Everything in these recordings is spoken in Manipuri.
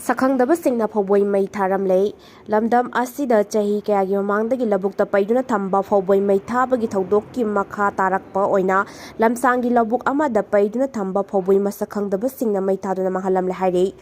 Sakhangdabasingna PHOUBEI Mai Tharamle Lamdam Asida Chahi Kayagi Mamangdagi Labukta Paiduna Thamba PHOUBEI Mai Thabagi THADOK Makha Tarakpa Oina Lamsangi Labuk Amada Paiduna Thamba PHOUBEI Masakhangdabasingna Mai Thaduna Mahalamle Hairi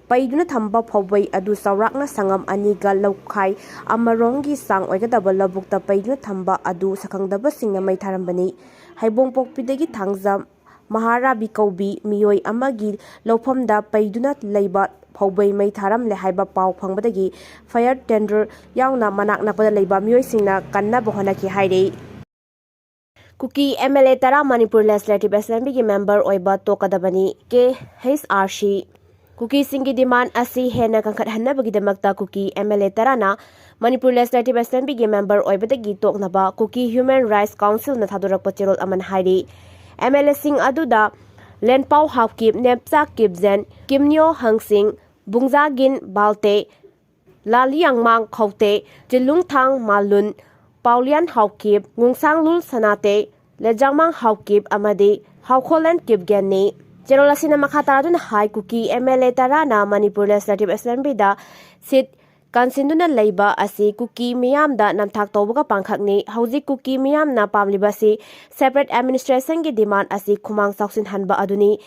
Paiduna Thamba PHOUBEI Adu Saurakna Sangam Aniga Laukhai Amarongi Sang Oigadaba Labukta Paiduna Thamba Adu Sakhangdabasingna Mai Tharambani Haibongpokpidagi Thangzam Maharabi Kaubi Miyoi Amagi Lophamda Paiduna Leiba PHOUBEI Mai Tharamle haiba pau phangbadagi fire tender yauna manak nakpada leiba miyoi singna kannaba honaki haire Kuki MLA Tara Manipur Legislative Assembly gi member oiba tokadabani ke HRC Kuki singi demand asi hena kangkhat hannabagi damakta Kuki MLA Tarana Manipur Legislative Assembly gi member oibadagi toknaba Kuki Human Rights Council na thadorakpa cherol aman haire MLA sing aduda Lenpau Hawkip Nepsa Kipzen Kimnyo Hangsing Bungzagin Balte Laliang Mang Khote Jilung Thang Malun Paulian Hawkip Ngungsang Lul Sanate Lejangmang Hawkip Amadi Hawkholen Kipgeni Jerolasina Makataradun High Kuki MLA Tarana Manipur Legislative Assembly da sit Kansinduna Leiba asi Kuki Miyam da namthak tawbaga pangkhakni hauji Kuki Miyam na pamlibasi separate administration gi demand asi khumang sauksin hanba aduni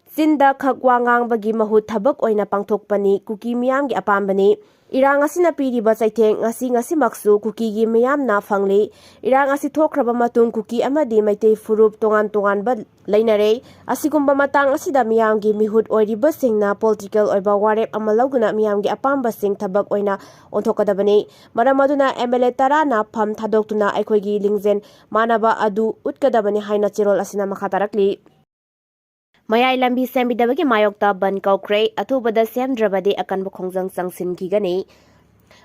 Sinda khakwangang bagi mahut thabak oina pangthokpani Kuki Miyam gi apambani Irang asina piriba chaitheng ngasi maksu Kuki gi Miyam na phangli Irang asi thokraba matung Kuki amadi maitei furup tongan ba leinare asigumba matang asida Miyam gi mihut oiriba singna political oiba warep amalawguna Miyam gi apamba sing thabak oina onthokadabani maramaduna MLA Tarana PHAM thadoktuna aikhoigi lingzen manaba adu utkadabani haina chirol asina makhatarakli Mayai Lambi Sambidabagi Mayokta ban kaukre Athubada semdrabadi akan Khongjang Changsinlagani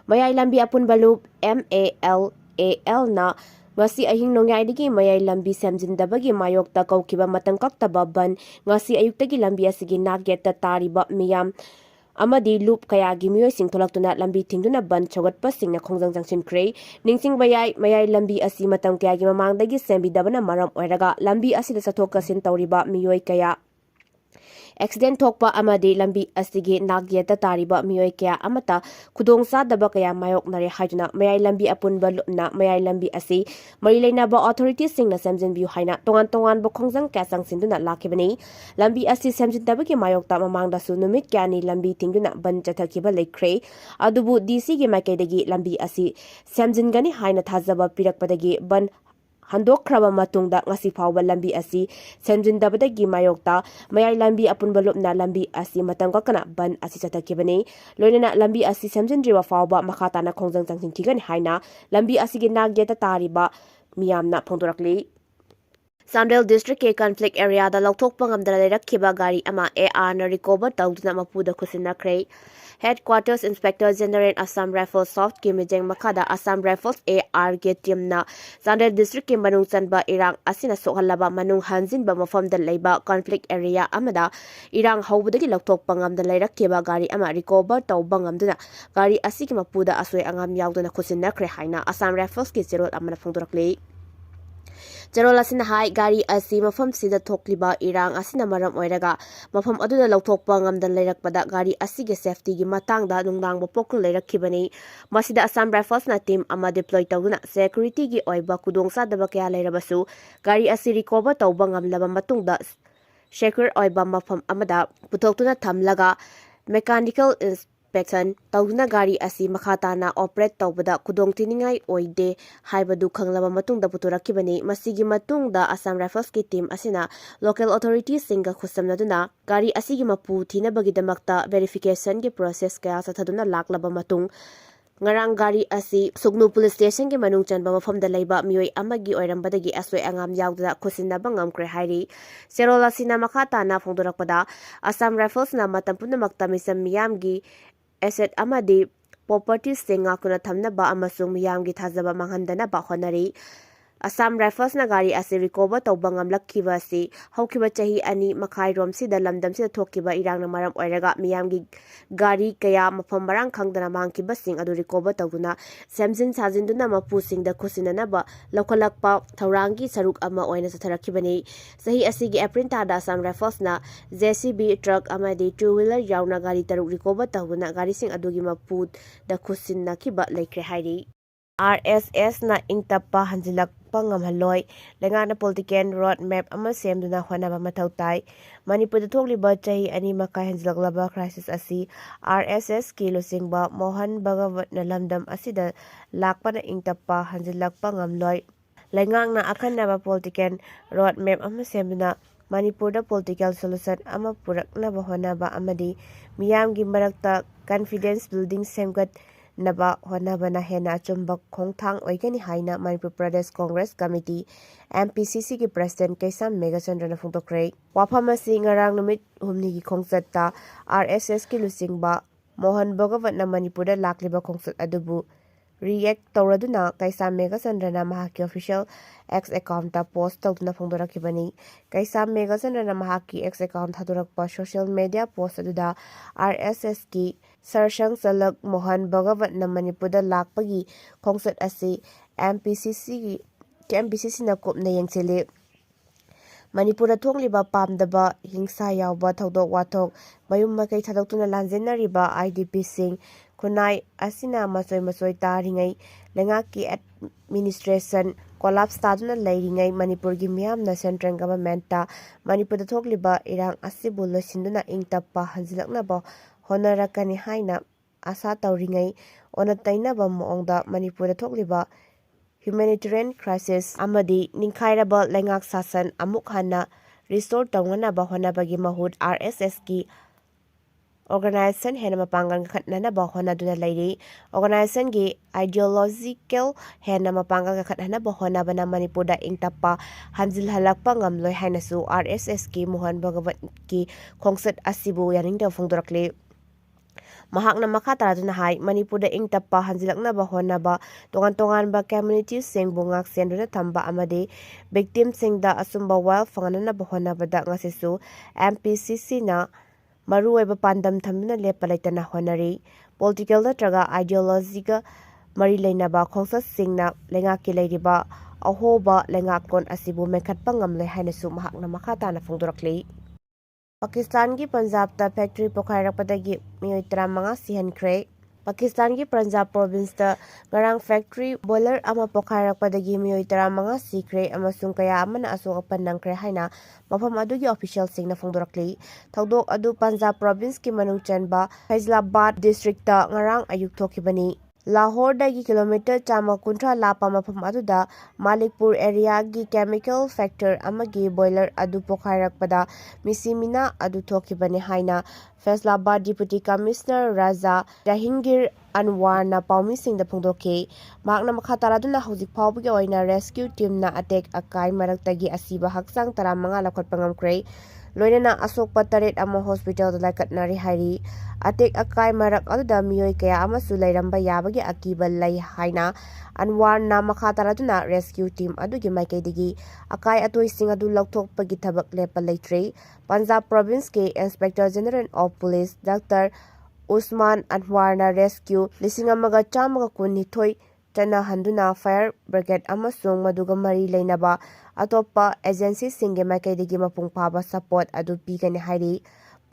Mayai Lambi apun balup MALAL na ngasi ahing nongyai Mayai Lambi Sambidabagi Mayokta kaukiba matang kaktaba ban ngasi ayuktagi lambi asigi nagyeta tariba miyam amadi loop kayagi miyoi sing tholaktuna lambi thingduna ban chogatpa singna Khongjang Changsinkre ningsing Mayai Lambi asi matam kayagi mamangdagi sembidabana maram oiraga lambi asida sathok kasin tawriba miyoi kaya accident thokpa amadi lambi asigi nagyeta tariba miyoi kaya amata khudong sadaba kaya mayok nare haiduna Mayai Lambi apunba lupna Mayai Lambi asi marilaina ba authorities singna samjin view haina tongan ba Khongjang kya sangsinduna lakibani lambi asi samjin tabagi mayokta mamangda su numit kyani lambi tingduna ban chathakiba lekre adubu DC gi maikaidagi lambi asi samjingani haina thajaba pirakpadagi ban handokhraba matungda ngasi fawba lambi asi samjindabadagi mayokta Mayai Lambi apunba lupna lambi asi matangka kana ban asi chathakibani loinana lambi asi samjindriwa fawba makhatana Khongjang Changsinlagani haina lambi asigi nagyeta tariba miyamna phongdorakli Samdel District ke conflict area da lauthokpa ngamdana lerakhiba gari ama AR na recover tawduna mapuda khusinakre Headquarters Inspector General Assam Rifles Soft ki mijeng makada Assam Rifles AR ge team na Samdel District ke manung chanba irang asina sokhalaba manung hanjin ba mafam da leiba conflict area amada irang haubudagi lauthokpa ngamdana lerakhiba gari ama recover tawba ngamduna gari asigi mapuda asoi angam yawduna khusinakre haina Assam Rifles ki zero amana phongdorakle Jerol asina hai gari asi mafam sida thokliba irang asina maram oiraga mafam aduda lauthokpa ngamdan leirakpada gari asige safety gi matangda nungdangba pokul leirakhibani masida Assam Rifles na team ama deploy tawduna security gi oiba kudongsa daba kaya leirabasu gari asi recover tawba ngamlaba matungda secure oiba mafam amada putoktuna thamlaga mechanical inspection tawduna gari asi makhatana operate tawbada kudongtiningai oide haibadu khanglaba matungda puturakibani masigi matungda Assam Rifles ki team asina local authorities singa khusamnaduna gari asigi mapu thinabagi damakta verification gi process kaya sathaduna laklaba matung ngarang gari asi Sugnu police station gi manung chanba mafamda leiba miyoi amagi oirambadagi asoi angam yawda khusinaba ngamkre hairi serola sina makhatana phongdorakpada Assam Rifles na matam punamakta misam miyam gi asset amadi properties singa kuna thamnaba amasung miyamgi thajaba manghandana ba honari Assam Riflesna gari asi recover tauba ngamlakkiba asi haukiba chahi ani makhairom sida lamdam sida thokiba irangna maram oiraga miyamgi gari kaya mafam marang khangdana mangkiba sing adu recover tawduna semjin sajinduna mapusingda khusinanaba lokhalakpa thaurangi saruk ama oina satharakibani sahi asigi April tada Assam Riflesna JCB truck amadi two wheeler yauna gari taruk recover tawduna gari sing adugi mapud da khusinna kiba laikre hairi RSS na ingtapa hanjilak pangamhaloi lengana political road map ama semduna honaba mathau tai Manipur da thokliba chahi ani makai hanjilaklaba crisis asi RSS ki losingba Mohan Bhagavat na lamdam asida lakpana ingtapa hanjilak pangamloi lengangna akhanaba political road map ama semduna Manipur da political solution ama puraknaba honaba amadi miyamgi marakta confidence building semgat naba honabana hena achumba khongthang oigani haina Manipur Pradesh Congress Committee MPCC ki President Kaisam Megachandra phungtokre wafamasi ngarang numit humni ki khongchatta RSS ki lusingba Mohan Bhagavat na Manipur da lakliba khongchat adubu react tawraduna Kaisam Megachandra na mahaki official X account ta post tawduna phongdorakibani Kaisam Megachandra na mahaki X account hadurakpa social media post aduda RSS ki Sarsang Salak Mohan Bhagavat na Manipur da lakpagi khongchat asi MPCC na kopna yengchele Manipur da thongliba pamdaba hingsa yawba thodok wathok mayum makai thadokuna lanjenariba IDP sing kunai asina masoi taringai lengaki administration collapse taduna leiringai Manipur gi miyamna central government ta Manipur da thokliba irang asibu losinduna ingtappa hanjilaknaba honarakani haina asa tawringai ona tainaba moongda Manipur da thokliba humanitarian crisis amadi ningkhairaba lengak sasan amuk hana restore tawngana honabagi mahut RSS ki organization hena mapangan khatnana honaduna leiri organization gi ideological hena mapangan khatnana honabana Manipur da ingtappa hanjil halakpa ngamloi hainasu RSS ki Mohan Bhagavat ki khongchat asibu yaningda phongdorakle mahakna makha taraduna hai Manipur da ingtappa hanjilaknaba honaba tongan ba communities sing bungak senduna thamba amade victim sing da asumba wild fanganana honaba da ngasisu MPCC na maruweba pandam thamduna lepa laitana honari political natraga ideological mari leinaba khongchat singna lengaki leiriba ahoba lengakon asibu mekhatpa ngamloi hainasu mahakna makha tana phongdorakle Pakistan ki Punjab ta factory pokhairakpadagi miyoi 35 sihankre Pakistan ki Punjab province ta ngarang factory boiler ama pokhairakpadagi miyoi 35 sikre amasung kaya amana asok apan nangkre haina mafam adugi official singna phongdorakle thodok adu Punjab province ki manung chanba Faisalabad district ta ngarang ayuk thokibani Lahore dagi kilometer chama kuntra lapa mafam aduda Malikpur area gi chemical factor amagi boiler adu pokhairakpada misimina adu thokibani haina Faisalabad Deputy Commissioner Raja Jahingir Anwar na paumi singda phongdoke makna makha taraduna hojik phawbagi oina rescue team na attack akai maraktagi asiba haksang 35 lakhotpa ngamkre loinana asokpa taret ama hospital da laikatnari hairi attack akai marak aduda miyoi kaya amasu lairamba yabagi akiba lai haina Anwar na makha taraduna rescue team adugi maikaidagi akai atoi sing adu lokthokpagi thabak lepa leitre Punjab province ke Inspector General of Police Dr. Usman Anwar na rescue 1912 chana handuna fire brigade amasung maduga mari leinaba atopa agency singe makaidagi mapung phaba support adu pigani hairi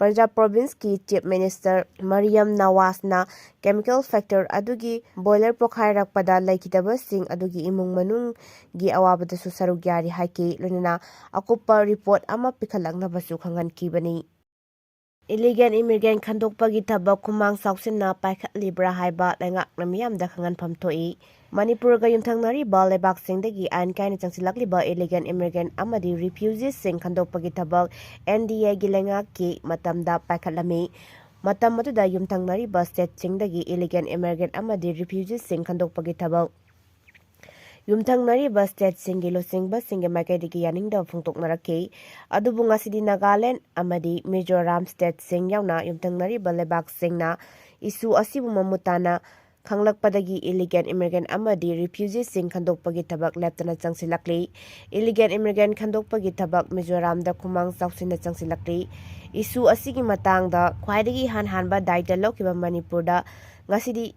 Punjab province ki chief minister Mariam Nawaz na chemical factor adugi boiler pokhairakpada laikitaba sing adugi imung manung gi awabada su saruk yari haiki lunana akupa report ama pikhalaknabasu khangan kibani illegal immigrant khandokpagi thabak khumang sauksinna paikhatlibra haiba lengakna miyamda khangan phamthoi Manipur ga yumthangnariba lebak singdagi ain kaina changsilakliba illegal immigrant amadi refugees sing khandokpagi thabak NDA gi lengakki matamda paikhatlami matam aduda yumthangnariba state singdagi illegal immigrant amadi refugees sing khandokpagi thabak yumthangnariba state singi losingba singe makaidagi yaningda phungtoknarakki adubu ngasidi Nagaland amadi Mizoram state sing yauna yumthangnariba lebak singna isu asibu mamutana ꯈꯪꯂꯛꯄꯗꯒꯤ ꯏꯂꯤꯒꯦꯟ ꯏꯃꯤꯒ꯭ꯔꯦꯟ ꯑꯃꯗꯤ ꯔꯤꯐ꯭ꯌꯨꯖꯤꯁꯤꯡ ꯈꯟꯗꯣꯛꯄꯒꯤ ꯊꯕꯛ ꯂꯦꯞꯇꯅ ꯆꯪꯁꯤꯜꯂꯛꯂꯤ꯫ ꯏꯂꯤꯒꯦꯟ ꯏꯃꯤꯒ꯭ꯔꯦꯟ ꯈꯟꯗꯣꯛꯄꯒꯤ ꯊꯕꯛ ꯃꯤꯖꯣꯔꯥꯝꯗ ꯈꯨꯃꯥꯡ ꯆꯥꯎꯁꯤꯟꯅ ꯆꯪꯁꯤꯜꯂꯛꯂꯤ꯫ ꯏꯁꯨ ꯑꯁꯤꯒꯤ ꯃꯇꯥꯡꯗ ꯈ꯭ꯋꯥꯏꯗꯒꯤ ꯏꯍꯥꯟ-ꯍꯥꯟꯕ ꯗꯥꯏꯇ ꯂꯧꯈꯤꯕ ꯃꯅꯤꯄꯨꯔꯗ ꯉꯁꯤꯗꯤ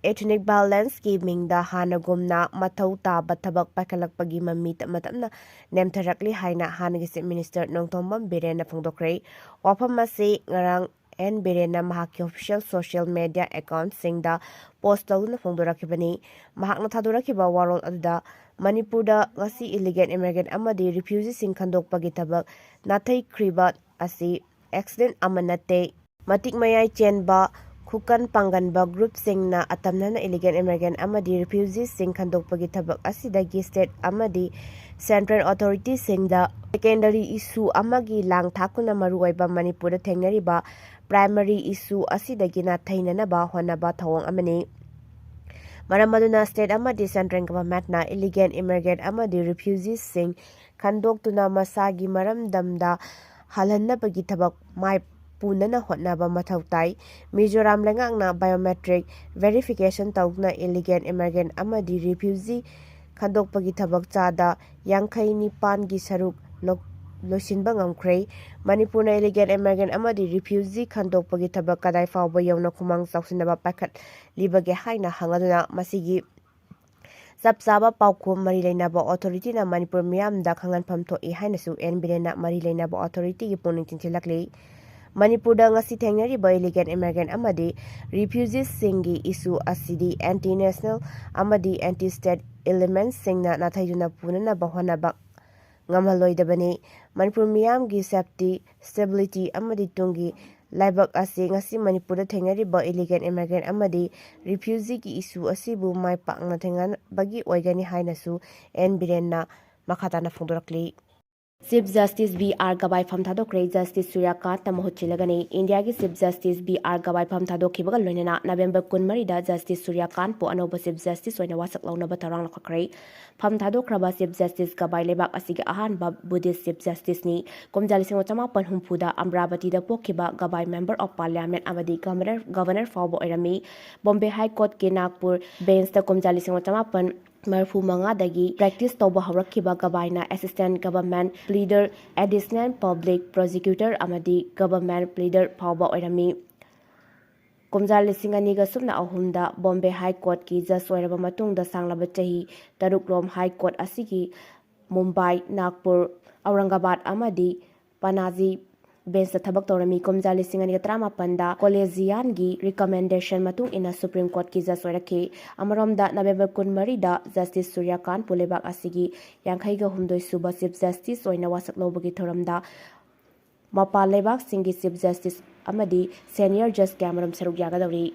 ꯑꯦꯊꯅꯤꯛ ꯚꯥꯏꯑꯣꯂꯦꯟꯁꯀꯤ ꯃꯤꯡꯗ ꯍꯥꯟꯅꯒꯨꯝꯅ ꯃꯊꯧ ꯇꯥꯕ ꯊꯕꯛ ꯄꯥꯏꯈꯠꯂꯛꯄꯒꯤ ꯃꯃꯤ ꯇꯞꯅ ꯇꯞꯅ ꯅꯦꯝꯊꯔꯛꯂꯤ ꯍꯥꯏꯅ ꯍꯥꯟꯅꯒꯤ ꯆꯤꯐ ꯃꯤꯅꯤꯁꯇꯔ ꯅꯣꯡꯊꯣꯝꯕꯝ ꯕꯤꯔꯦꯟꯅ ꯐꯣꯡꯗꯣꯛꯈ꯭ꯔꯦ꯫ ꯋꯥꯐꯝ ꯑꯁꯤ ꯉꯔꯥꯡ ꯑꯦꯟ ꯕꯤꯔꯦꯟꯅ ꯃꯍꯥꯛꯀꯤ ꯑꯣꯐꯤꯁꯤꯌꯦꯜ ꯁꯣꯁꯤꯌꯦꯜ ꯃꯤꯗꯤꯌꯥ ꯑꯦꯀꯥꯎꯟꯠꯁꯤꯡꯗ ꯄꯣꯁꯠ ꯇꯧꯗꯨꯅ ꯐꯣꯡꯗꯣꯔꯛꯈꯤꯕꯅꯤ꯫ ꯃꯍꯥꯛꯅ ꯊꯥꯗꯣꯔꯛꯈꯤꯕ ꯋꯥꯔꯣꯜ ꯑꯗꯨꯗ ꯃꯅꯤꯄꯨꯔꯗꯉꯁꯤ ꯏꯂꯤꯒꯦꯟ ꯏꯃꯤꯒ꯭ꯔꯦꯟ ꯑꯃꯗꯤ ꯔꯤꯐ꯭ꯌꯨꯖꯤꯁꯤꯡ ꯈꯟꯗꯣꯛꯄꯒꯤ ꯊꯕꯛ ꯅꯥꯊꯩꯈ꯭ꯔꯤꯕ ꯑꯁꯤ ꯑꯦꯛꯁꯤꯗꯦꯟꯠ ꯑꯃ ꯅꯠꯇꯦ, ꯃꯇꯤꯛ ꯃꯌꯥꯏ ꯆꯦꯟꯕ ꯈꯨꯀꯟ ꯄꯥꯡꯒꯟꯕ ꯒ꯭ꯔꯨꯞꯁꯤꯡꯅ ꯑꯇꯝꯅꯅ ꯏꯂꯤꯒꯦꯟ ꯏꯃꯤꯒ꯭ꯔꯦꯟ ꯑꯃꯗꯤ ꯔꯤꯐ꯭ꯌꯨꯖꯤꯁꯤꯡ ꯈꯟꯗꯣꯛꯄꯒꯤ ꯊꯕꯛ ꯑꯁꯤꯗꯒꯤ ꯁ꯭ꯇꯦꯠ ꯑꯃꯗꯤ ꯁꯦꯟꯇ꯭ꯔꯦꯜ ꯑꯣꯊꯣꯔꯤꯇꯤꯁꯤꯡꯗ ꯁꯦꯀꯦꯟꯗꯔꯤ ꯏꯁꯨ ꯑꯃꯒꯤ ꯂꯥꯡ ꯊꯥꯛꯇꯨꯅ ꯃꯔꯨꯑꯣꯏꯕ ꯃꯅꯤꯄꯨꯔꯗ ꯊꯦꯡꯅꯔꯤꯕ ꯄ꯭ꯔꯥꯏꯃꯥꯔꯤ ꯏꯁꯨ ꯑꯁꯤꯗꯒꯤ ꯅꯥꯊꯩꯅꯅꯕ ꯍꯣꯠꯅꯕ ꯊꯧꯑꯣꯡ ꯑꯃꯅꯤ꯫ ꯃꯔꯝ ꯑꯗꯨꯅ ꯁ꯭ꯇꯦꯠ ꯑꯃꯗꯤ ꯁꯦꯟꯇ꯭ꯔꯦꯜ ꯒꯚꯔꯟꯃꯦꯟꯠꯅ ꯏꯂꯤꯒꯦꯟ ꯏꯃꯤꯒ꯭ꯔꯦꯟ ꯑꯃꯗꯤ ꯔꯤꯐ꯭ꯌꯨꯖꯤꯁꯤꯡ ꯈꯟꯗꯣꯛꯇꯨꯅ ꯃꯁꯥꯒꯤ ꯃꯔꯝꯗꯝꯗ ꯍꯜꯍꯟꯅꯕꯒꯤ ꯊꯕꯛ ꯃꯥꯏ ꯄꯨꯅꯅ ꯍꯣꯠꯅꯕ ꯃꯊꯧ ꯇꯥꯏ꯫ ꯃꯤꯖꯣꯔꯥꯝ ꯂꯩꯉꯥꯛꯅ ꯕꯥꯏꯑꯣꯃꯦꯇ꯭ꯔꯤꯛ ꯚꯦꯔꯤꯐꯤꯀꯦꯁꯟ ꯇꯧꯗꯨꯅ ꯏꯂꯤꯒꯦꯟ ꯏꯃꯤꯒ꯭ꯔꯦꯟ ꯑꯃꯗꯤ ꯔꯤꯐ꯭ꯌꯨꯖꯤ ꯈꯟꯗꯣꯛꯄꯒꯤ ꯊꯕꯛ ꯆꯥꯗ 59ꯒꯤ ꯁꯔꯨꯛ ꯂꯣꯏꯁꯤꯟꯕ ꯉꯝꯈ꯭ꯔꯦ꯫ ꯃꯅꯤꯄꯨꯔꯅ ꯏꯂꯤꯒꯦꯟ ꯏꯃꯤꯒ꯭ꯔꯦꯟ ꯑꯃꯗꯤ ꯔꯤꯐ꯭ꯌꯨꯖꯤ ꯈꯟꯗꯣꯛꯄꯒꯤ ꯊꯕꯛ ꯀꯗꯥꯏ ꯐꯥꯎꯕ ꯌꯧꯅ ꯈꯨꯃꯥꯡ ꯆꯥꯎꯁꯤꯟꯅꯕ ꯄꯥꯏꯈꯠꯂꯤꯕꯒꯦ ꯍꯥꯏꯅ ꯍꯪꯂꯗꯨꯅ ꯃꯁꯤꯒꯤ ꯆꯞ ꯆꯥꯕ ꯄꯥꯎꯈꯨꯝ ꯃꯔꯤ ꯂꯩꯅꯕ ꯑꯣꯊꯣꯔꯤꯇꯤꯅ ꯃꯅꯤꯄꯨꯔ ꯃꯤꯌꯥꯝꯗ ꯈꯪꯍꯟꯐꯝ ꯊꯣꯛꯏ ꯍꯥꯏꯅꯁꯨ ꯑꯦꯟ ꯕꯤꯔꯦꯟꯅ ꯃꯔꯤ ꯂꯩꯅꯕ ꯑꯣꯊꯣꯔꯤꯇꯤꯒꯤ ꯄꯨꯛꯅꯤꯡ ꯆꯤꯡꯁꯤꯜꯂꯛꯂꯤ꯫ ꯃꯅꯤꯄꯨꯔꯗ ꯉꯁꯤ ꯊꯦꯡꯅꯔꯤꯕ ꯏꯂꯤꯒꯦꯟ ꯏꯃꯤꯒ꯭ꯔꯦꯟ ꯑꯃꯗꯤ ꯔꯤꯐ꯭ꯌꯨꯖꯤꯁꯤꯡꯒꯤ ꯏꯁꯨ ꯑꯁꯤꯗꯤ ꯑꯦꯟꯇꯤ ꯅꯦꯁꯅꯦꯜ ꯑꯃꯗꯤ ꯑꯦꯟꯇꯤ ꯁ꯭ꯇꯦꯠ ꯏꯂꯤꯃꯦꯟꯠꯁꯤꯡꯅ ꯅꯥꯊꯩꯗꯨꯅ ꯄꯨꯅꯅꯕ ꯍꯣꯠꯅꯕ ꯉꯝꯍꯜꯂꯣꯏꯗꯕꯅꯤ꯫ ꯃꯅꯤꯄꯨꯔ ꯃꯤꯌꯥꯝꯒꯤ ꯁꯦꯐꯇꯤ, ꯁ꯭ꯇꯦꯕꯤꯂꯤꯇꯤ ꯑꯃꯗꯤ ꯇꯨꯡꯒꯤ ꯂꯥꯏꯕꯛ ꯑꯁꯤ ꯉꯁꯤ ꯃꯅꯤꯄꯨꯔꯗ ꯊꯦꯡꯅꯔꯤꯕ ꯏꯂꯤꯒꯦꯟ ꯏꯃꯤꯒ꯭ꯔꯦꯟ ꯑꯃꯗꯤ ꯔꯤꯐ꯭ꯌꯨꯖꯤꯒꯤ ꯏꯁꯨ ꯑꯁꯤꯕꯨ ꯃꯥꯏ ꯄꯥꯛꯅ ꯊꯦꯡꯅꯕꯒꯤ ꯑꯣꯏꯒꯅꯤ ꯍꯥꯏꯅꯁꯨ ꯑꯦꯟ ꯕꯤꯔꯦꯟꯅ ꯃꯈꯥ ꯇꯥꯅ ꯐꯣꯡꯗꯣꯔꯛꯂꯤ꯫ Chief justice B R. ꯒꯕꯥꯏꯐꯝ ꯊꯥꯗꯣꯛꯈ꯭ꯔꯦ꯫ ꯖꯁꯇꯤꯁ ꯁꯨꯔ꯭ꯌꯀꯥꯟꯇꯅ ꯃꯍꯨꯠ ꯁꯤꯜꯂꯒꯅꯤ꯫ ꯏꯟꯗꯤꯌꯥꯒꯤ ꯆꯤꯐ ꯖꯁꯇꯤꯁ B.R. ꯒꯕꯥꯏꯐꯝ ꯊꯥꯗꯣꯛꯈꯤꯕꯒ ꯂꯣꯏꯅꯅ ꯅꯕꯦꯝꯕꯔ 23ꯗ ꯖꯁꯇꯤꯁ ꯁꯨꯔ꯭ꯌꯀꯥꯟꯇꯄꯨ ꯑꯅꯧꯕ ꯆꯤꯐ ꯖꯁꯇꯤꯁ ꯑꯣꯏꯅ ꯋꯥꯁꯛ ꯂꯧꯅꯕ ꯊꯧꯔꯥꯡ ꯂꯧꯈꯠꯈ꯭ꯔꯦ꯫ ꯐꯝ ꯊꯥꯗꯣꯛꯈ꯭ꯔꯕ ꯆꯤꯐ ꯖꯁꯇꯤꯁ ꯒꯕꯥꯏ ꯂꯩꯕꯥꯛ ꯑꯁꯤꯒꯤ ꯑꯍꯥꯟꯕ ꯕꯨꯗꯙꯤꯁꯠ ꯆꯤꯐ ꯖꯁꯇꯤꯁꯅꯤ꯫ ꯀꯨꯝꯖꯥ 1970ꯗ ꯑꯃꯔꯥꯕꯇꯤꯗ ꯄꯣꯛꯈꯤꯕ ꯒꯕꯥꯏ ꯃꯦꯝꯕꯔ ꯑꯣꯐ ꯄꯥꯔꯂꯤꯌꯥꯃꯦꯟꯠ ꯑꯃꯗꯤ ꯒꯚꯔꯅꯔ ꯐꯥꯎꯕ ꯑꯣꯏꯔꯝꯃꯤ꯫ ꯕꯣꯝꯕꯦ ꯍꯥꯏ ꯀꯣꯔꯠꯀꯤ ꯅꯥꯒꯄꯨꯔ ꯕꯦꯟꯆꯇ ꯀꯨꯝꯖꯥ 1945ꯗꯒꯤ ꯄ꯭ꯔꯦꯛꯇꯤꯁ ꯇꯧꯕ ꯍꯧꯔꯛꯈꯤꯕ ꯒꯕꯥꯏꯅ assistant government ꯄ꯭ꯂꯤꯗꯔ, additional public prosecutor ꯑꯃꯗꯤ ꯒꯚꯔꯟꯃꯦꯟꯠ ꯄ꯭ꯂꯤꯗꯔ ꯐꯥꯎꯕ ꯑꯣꯏꯔꯝꯃꯤ꯫ ꯀꯨꯝꯖꯥ 2003ꯗ ꯕꯣꯝꯕꯦ ꯍꯥꯏ ꯀꯣꯔꯠꯀꯤ ꯖꯖ ꯑꯣꯏꯔꯕ ꯃꯇꯨꯡꯗ ꯁꯥꯡꯂꯕ ꯆꯍꯤ 6ꯔꯣꯝ ꯍꯥꯏ ꯀꯣꯔꯠ ꯑꯁꯤꯒꯤ ꯃꯨꯝꯕꯥꯏ, ꯅꯥꯒꯄꯨꯔ, ꯑꯧꯔꯪꯒꯕꯥꯗ ꯑꯃꯗꯤ ꯄꯅꯥꯖꯤ ꯕꯦꯟꯆꯇ ꯊꯕꯛ ꯇꯧꯔꯝꯃꯤ꯫ ꯀꯨꯝꯖꯥ 2018ꯗ ꯀꯣꯂꯦꯖꯤꯌꯥꯟꯒꯤ ꯔꯤꯀꯃꯦꯟꯗꯦꯁꯟ ꯃꯇꯨꯡ ꯏꯟꯅ ꯁꯨꯄ꯭ꯔꯤꯝ ꯀꯣꯔꯠꯀꯤ ꯖꯖ ꯑꯣꯏꯔꯛꯈꯤ꯫ ꯑꯃꯔꯣꯝꯗ ꯅꯕꯦꯝꯕꯔ 23ꯗ ꯖꯁꯇꯤꯁ ꯁꯨꯔ꯭ꯌꯀꯥꯟꯇꯄꯨ ꯂꯩꯕꯥꯛ ꯑꯁꯤꯒꯤ 52ꯁꯨꯕ ꯆꯤꯐ ꯖꯁꯇꯤꯁ ꯑꯣꯏꯅ ꯋꯥꯁꯛ ꯂꯧꯕꯒꯤ ꯊꯧꯔꯝꯗ ꯃꯄꯥꯟ ꯂꯩꯕꯥꯛꯁꯤꯡꯒꯤ ꯆꯤꯐ ꯖꯁꯇꯤꯁ ꯑꯃꯗꯤ ꯁꯦꯅꯤꯌꯔ ꯖꯖ ꯀꯌꯥꯃꯔꯨꯝ ꯁꯔꯨꯛ ꯌꯥꯒꯗꯧꯔꯤ꯫